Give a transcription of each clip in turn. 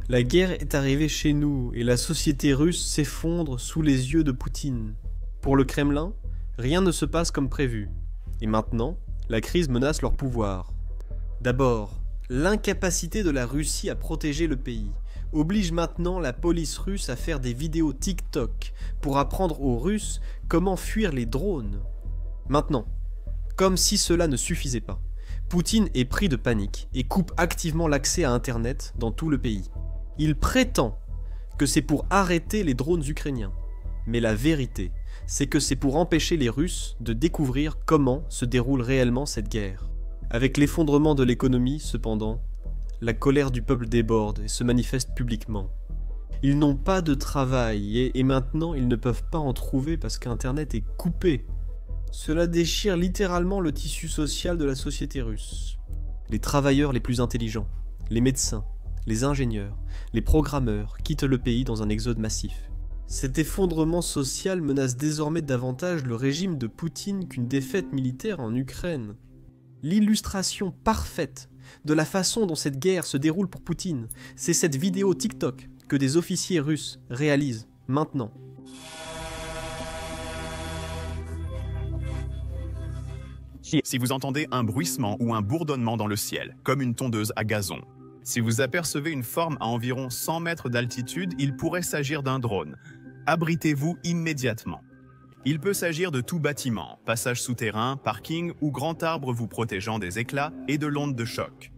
La guerre est arrivée chez nous et la société russe s'effondre sous les yeux de Poutine. Pour le Kremlin, rien ne se passe comme prévu. Et maintenant, la crise menace leur pouvoir. D'abord, l'incapacité de la Russie à protéger le pays oblige maintenant la police russe à faire des vidéos TikTok pour apprendre aux Russes comment fuir les drones. Maintenant, comme si cela ne suffisait pas, Poutine est pris de panique et coupe activement l'accès à Internet dans tout le pays. Il prétend que c'est pour arrêter les drones ukrainiens. Mais la vérité, c'est que c'est pour empêcher les Russes de découvrir comment se déroule réellement cette guerre. Avec l'effondrement de l'économie, cependant, la colère du peuple déborde et se manifeste publiquement. Ils n'ont pas de travail et maintenant ils ne peuvent pas en trouver parce qu'Internet est coupé. Cela déchire littéralement le tissu social de la société russe. Les travailleurs les plus intelligents, les médecins, les ingénieurs, les programmeurs quittent le pays dans un exode massif. Cet effondrement social menace désormais davantage le régime de Poutine qu'une défaite militaire en Ukraine. L'illustration parfaite de la façon dont cette guerre se déroule pour Poutine, c'est cette vidéo TikTok que des officiers russes réalisent maintenant. Si vous entendez un bruissement ou un bourdonnement dans le ciel, comme une tondeuse à gazon, si vous apercevez une forme à environ 100 mètres d'altitude, il pourrait s'agir d'un drone. Abritez-vous immédiatement. Il peut s'agir de tout bâtiment, passage souterrain, parking ou grand arbre vous protégeant des éclats et de l'onde de choc.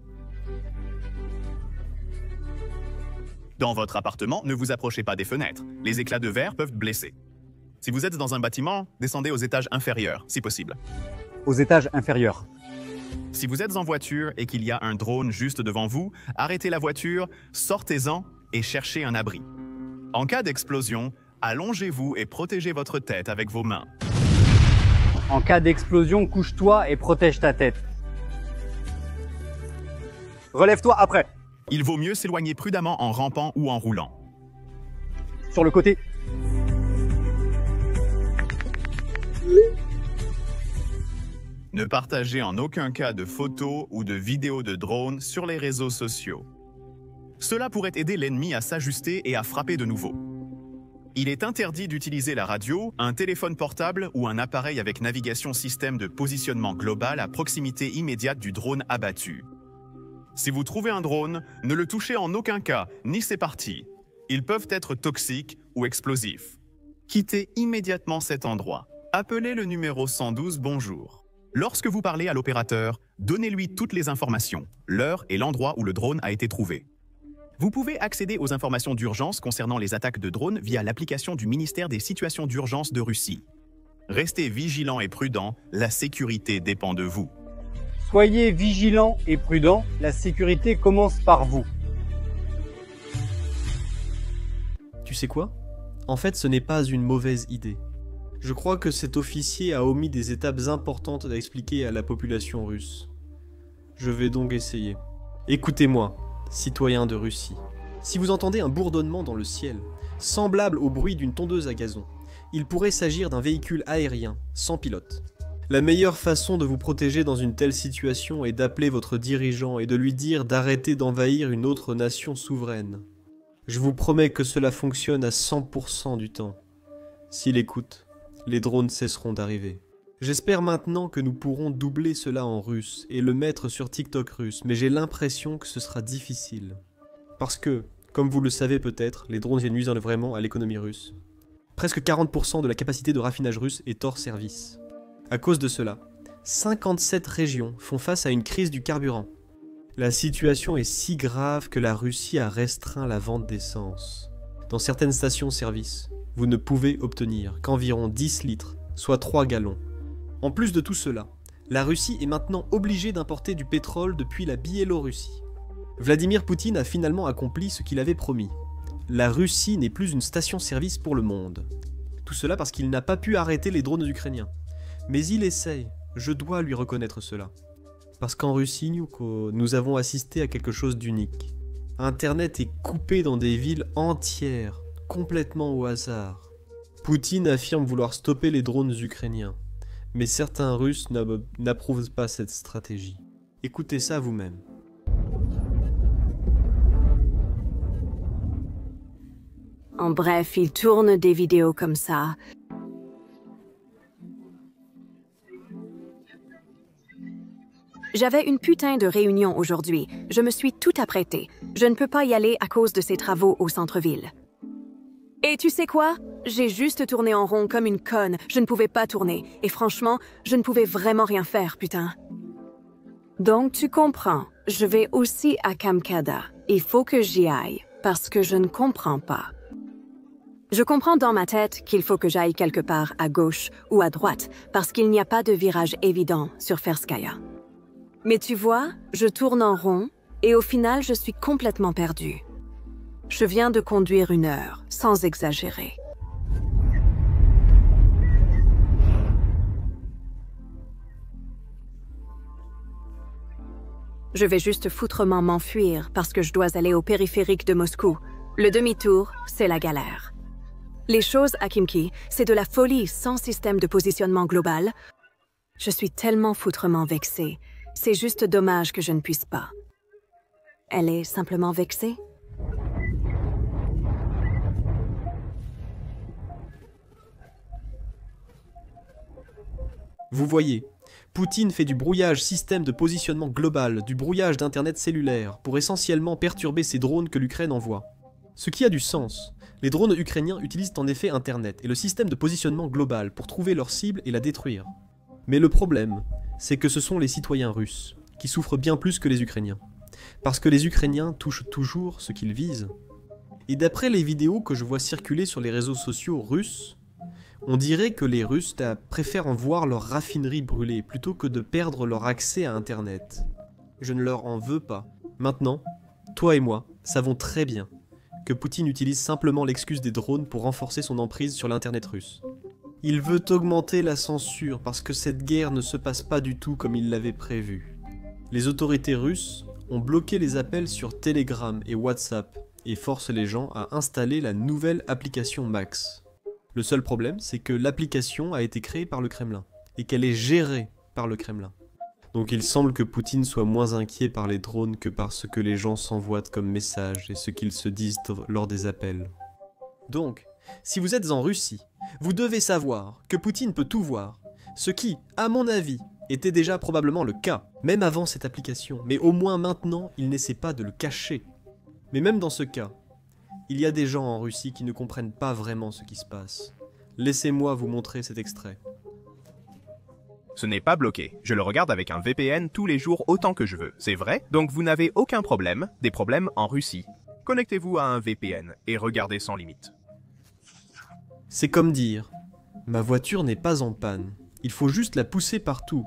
Dans votre appartement, ne vous approchez pas des fenêtres. Les éclats de verre peuvent blesser. Si vous êtes dans un bâtiment, descendez aux étages inférieurs, si possible. Aux étages inférieurs. Si vous êtes en voiture et qu'il y a un drone juste devant vous, arrêtez la voiture, sortez-en et cherchez un abri. En cas d'explosion, allongez-vous et protégez votre tête avec vos mains. En cas d'explosion, couche-toi et protège ta tête. Relève-toi après. Il vaut mieux s'éloigner prudemment en rampant ou en roulant. Sur le côté. Ne partagez en aucun cas de photos ou de vidéos de drones sur les réseaux sociaux. Cela pourrait aider l'ennemi à s'ajuster et à frapper de nouveau. Il est interdit d'utiliser la radio, un téléphone portable ou un appareil avec navigation système de positionnement global à proximité immédiate du drone abattu. Si vous trouvez un drone, ne le touchez en aucun cas, ni ses parties. Ils peuvent être toxiques ou explosifs. Quittez immédiatement cet endroit. Appelez le numéro 112 bonjour. Lorsque vous parlez à l'opérateur, donnez-lui toutes les informations, l'heure et l'endroit où le drone a été trouvé. Vous pouvez accéder aux informations d'urgence concernant les attaques de drones via l'application du ministère des Situations d'urgence de Russie. Restez vigilants et prudents, la sécurité dépend de vous. Soyez vigilants et prudents, la sécurité commence par vous. Tu sais quoi? En fait, ce n'est pas une mauvaise idée. Je crois que cet officier a omis des étapes importantes à expliquer à la population russe. Je vais donc essayer. Écoutez-moi, citoyens de Russie. Si vous entendez un bourdonnement dans le ciel, semblable au bruit d'une tondeuse à gazon, il pourrait s'agir d'un véhicule aérien, sans pilote. La meilleure façon de vous protéger dans une telle situation est d'appeler votre dirigeant et de lui dire d'arrêter d'envahir une autre nation souveraine. Je vous promets que cela fonctionne à 100% du temps. S'il écoute, les drones cesseront d'arriver. J'espère maintenant que nous pourrons doubler cela en russe et le mettre sur TikTok russe, mais j'ai l'impression que ce sera difficile. Parce que, comme vous le savez peut-être, les drones nuisent vraiment à l'économie russe. Presque 40% de la capacité de raffinage russe est hors service. À cause de cela, 57 régions font face à une crise du carburant. La situation est si grave que la Russie a restreint la vente d'essence. Dans certaines stations-service, vous ne pouvez obtenir qu'environ 10 litres, soit 3 gallons. En plus de tout cela, la Russie est maintenant obligée d'importer du pétrole depuis la Biélorussie. Vladimir Poutine a finalement accompli ce qu'il avait promis. La Russie n'est plus une station-service pour le monde. Tout cela parce qu'il n'a pas pu arrêter les drones ukrainiens. Mais il essaye, je dois lui reconnaître cela. Parce qu'en Russie, nous avons assisté à quelque chose d'unique. Internet est coupé dans des villes entières, complètement au hasard. Poutine affirme vouloir stopper les drones ukrainiens. Mais certains Russes n'approuvent pas cette stratégie. Écoutez ça vous-même. En bref, ils tournent des vidéos comme ça. J'avais une putain de réunion aujourd'hui. Je me suis tout apprêtée. Je ne peux pas y aller à cause de ces travaux au centre-ville. Et tu sais quoi? J'ai juste tourné en rond comme une conne. Je ne pouvais pas tourner. Et franchement, je ne pouvais vraiment rien faire, putain. Donc tu comprends. Je vais aussi à Kamkada. Il faut que j'y aille, parce que je ne comprends pas. Je comprends dans ma tête qu'il faut que j'aille quelque part à gauche ou à droite, parce qu'il n'y a pas de virage évident sur Ferskaya. Mais tu vois, je tourne en rond, et au final, je suis complètement perdue. Je viens de conduire 1 heure, sans exagérer. Je vais juste foutrement m'enfuir parce que je dois aller au périphérique de Moscou. Le demi-tour, c'est la galère. Les choses à Khimki, c'est de la folie sans système de positionnement global. Je suis tellement foutrement vexée. C'est juste dommage que je ne puisse pas. Elle est simplement vexée? Vous voyez, Poutine fait du brouillage système de positionnement global, du brouillage d'internet cellulaire, pour essentiellement perturber ces drones que l'Ukraine envoie. Ce qui a du sens. Les drones ukrainiens utilisent en effet internet et le système de positionnement global pour trouver leur cible et la détruire. Mais le problème, c'est que ce sont les citoyens russes, qui souffrent bien plus que les Ukrainiens. Parce que les Ukrainiens touchent toujours ce qu'ils visent. Et d'après les vidéos que je vois circuler sur les réseaux sociaux russes, on dirait que les Russes préfèrent en voir leur raffinerie brûler plutôt que de perdre leur accès à Internet. Je ne leur en veux pas. Maintenant, toi et moi savons très bien que Poutine utilise simplement l'excuse des drones pour renforcer son emprise sur l'Internet russe. Il veut augmenter la censure parce que cette guerre ne se passe pas du tout comme il l'avait prévu. Les autorités russes ont bloqué les appels sur Telegram et WhatsApp et forcent les gens à installer la nouvelle application Max. Le seul problème, c'est que l'application a été créée par le Kremlin et qu'elle est gérée par le Kremlin. Donc il semble que Poutine soit moins inquiet par les drones que par ce que les gens s'envoient comme message et ce qu'ils se disent lors des appels. Donc, si vous êtes en Russie, vous devez savoir que Poutine peut tout voir, ce qui, à mon avis, était déjà probablement le cas, même avant cette application, mais au moins maintenant, il n'essaie pas de le cacher. Mais même dans ce cas, il y a des gens en Russie qui ne comprennent pas vraiment ce qui se passe. Laissez-moi vous montrer cet extrait. Ce n'est pas bloqué. Je le regarde avec un VPN tous les jours autant que je veux. C'est vrai? Donc vous n'avez aucun problème, des problèmes en Russie. Connectez-vous à un VPN et regardez sans limite. C'est comme dire, ma voiture n'est pas en panne. Il faut juste la pousser partout.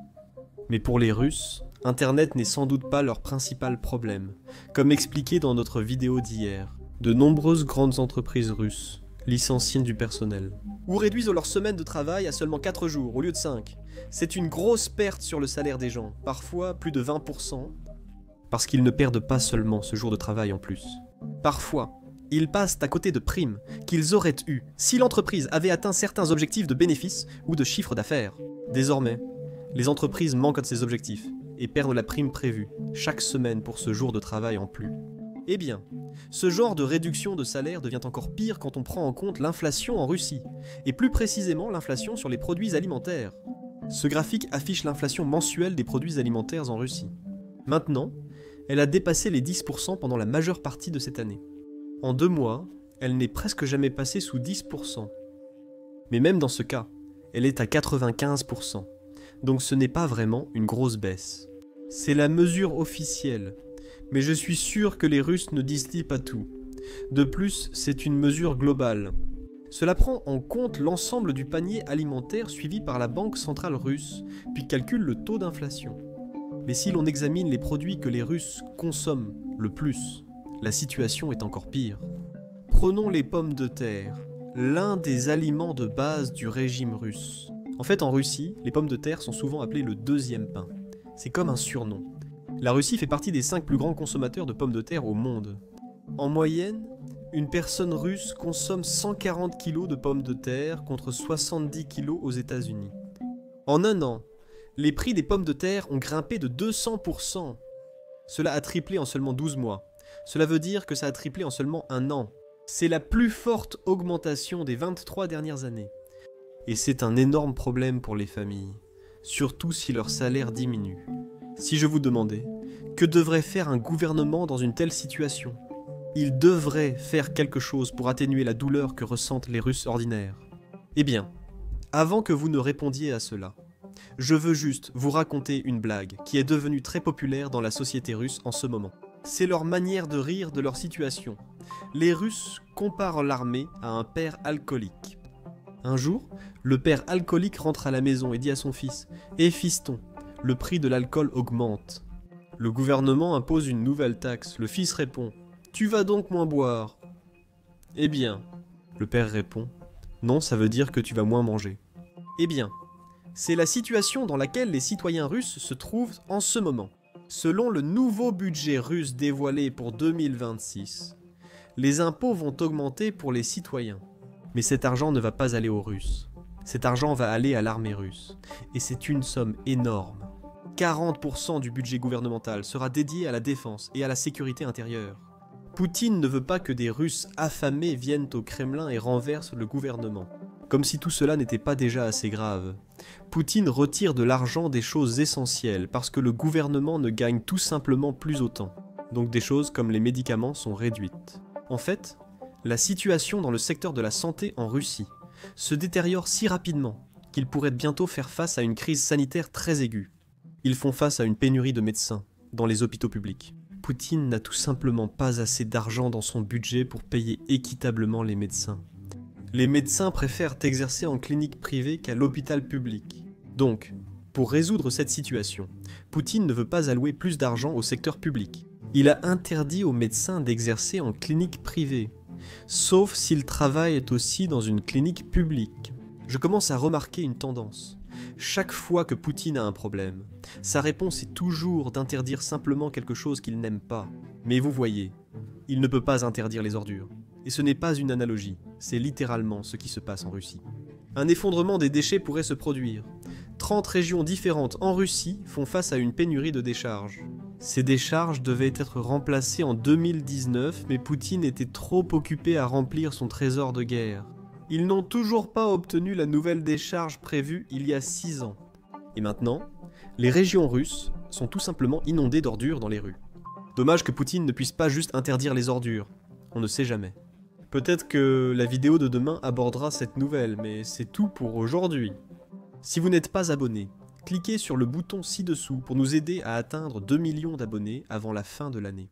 Mais pour les Russes, Internet n'est sans doute pas leur principal problème. Comme expliqué dans notre vidéo d'hier, de nombreuses grandes entreprises russes licencient du personnel. Ou réduisent leur semaine de travail à seulement 4 jours au lieu de 5. C'est une grosse perte sur le salaire des gens, parfois plus de 20%, parce qu'ils ne perdent pas seulement ce jour de travail en plus. Parfois, ils passent à côté de primes qu'ils auraient eues si l'entreprise avait atteint certains objectifs de bénéfices ou de chiffre d'affaires. Désormais, les entreprises manquent de ces objectifs et perdent la prime prévue chaque semaine pour ce jour de travail en plus. Eh bien, ce genre de réduction de salaire devient encore pire quand on prend en compte l'inflation en Russie, et plus précisément l'inflation sur les produits alimentaires. Ce graphique affiche l'inflation mensuelle des produits alimentaires en Russie. Maintenant, elle a dépassé les 10% pendant la majeure partie de cette année. En 2 mois, elle n'est presque jamais passée sous 10%. Mais même dans ce cas, elle est à 95%. Donc ce n'est pas vraiment une grosse baisse. C'est la mesure officielle. Mais je suis sûr que les Russes ne disent pas tout. De plus, c'est une mesure globale. Cela prend en compte l'ensemble du panier alimentaire suivi par la Banque centrale russe, puis calcule le taux d'inflation. Mais si l'on examine les produits que les Russes consomment le plus, la situation est encore pire. Prenons les pommes de terre, l'un des aliments de base du régime russe. En fait, en Russie, les pommes de terre sont souvent appelées le deuxième pain. C'est comme un surnom. La Russie fait partie des 5 plus grands consommateurs de pommes de terre au monde. En moyenne, une personne russe consomme 140 kg de pommes de terre contre 70 kg aux États-Unis. En un an, les prix des pommes de terre ont grimpé de 200%. Cela a triplé en seulement 12 mois. Cela veut dire que ça a triplé en seulement 1 an. C'est la plus forte augmentation des 23 dernières années. Et c'est un énorme problème pour les familles, surtout si leur salaire diminue. Si je vous demandais, que devrait faire un gouvernement dans une telle situation ? Il devrait faire quelque chose pour atténuer la douleur que ressentent les Russes ordinaires. Eh bien, avant que vous ne répondiez à cela, je veux juste vous raconter une blague qui est devenue très populaire dans la société russe en ce moment. C'est leur manière de rire de leur situation. Les Russes comparent l'armée à un père alcoolique. Un jour, le père alcoolique rentre à la maison et dit à son fils « Eh fiston, le prix de l'alcool augmente. » Le gouvernement impose une nouvelle taxe. Le fils répond « Tu vas donc moins boire. » Eh bien, le père répond « Non, ça veut dire que tu vas moins manger. » Eh bien, c'est la situation dans laquelle les citoyens russes se trouvent en ce moment. Selon le nouveau budget russe dévoilé pour 2026, les impôts vont augmenter pour les citoyens. Mais cet argent ne va pas aller aux Russes. Cet argent va aller à l'armée russe. Et c'est une somme énorme. 40% du budget gouvernemental sera dédié à la défense et à la sécurité intérieure. Poutine ne veut pas que des Russes affamés viennent au Kremlin et renversent le gouvernement. Comme si tout cela n'était pas déjà assez grave. Poutine retire de l'argent des choses essentielles parce que le gouvernement ne gagne tout simplement plus autant. Donc des choses comme les médicaments sont réduites. En fait, la situation dans le secteur de la santé en Russie se détériore si rapidement qu'ils pourraient bientôt faire face à une crise sanitaire très aiguë. Ils font face à une pénurie de médecins dans les hôpitaux publics. Poutine n'a tout simplement pas assez d'argent dans son budget pour payer équitablement les médecins. Les médecins préfèrent exercer en clinique privée qu'à l'hôpital public. Donc, pour résoudre cette situation, Poutine ne veut pas allouer plus d'argent au secteur public. Il a interdit aux médecins d'exercer en clinique privée, sauf s'ils travaillent aussi dans une clinique publique. Je commence à remarquer une tendance. Chaque fois que Poutine a un problème, sa réponse est toujours d'interdire simplement quelque chose qu'il n'aime pas. Mais vous voyez, il ne peut pas interdire les ordures. Et ce n'est pas une analogie, c'est littéralement ce qui se passe en Russie. Un effondrement des déchets pourrait se produire. 30 régions différentes en Russie font face à une pénurie de décharges. Ces décharges devaient être remplacées en 2019, mais Poutine était trop occupé à remplir son trésor de guerre. Ils n'ont toujours pas obtenu la nouvelle décharge prévue il y a 6 ans. Et maintenant, les régions russes sont tout simplement inondées d'ordures dans les rues. Dommage que Poutine ne puisse pas juste interdire les ordures. On ne sait jamais. Peut-être que la vidéo de demain abordera cette nouvelle, mais c'est tout pour aujourd'hui. Si vous n'êtes pas abonné, cliquez sur le bouton ci-dessous pour nous aider à atteindre 2 millions d'abonnés avant la fin de l'année.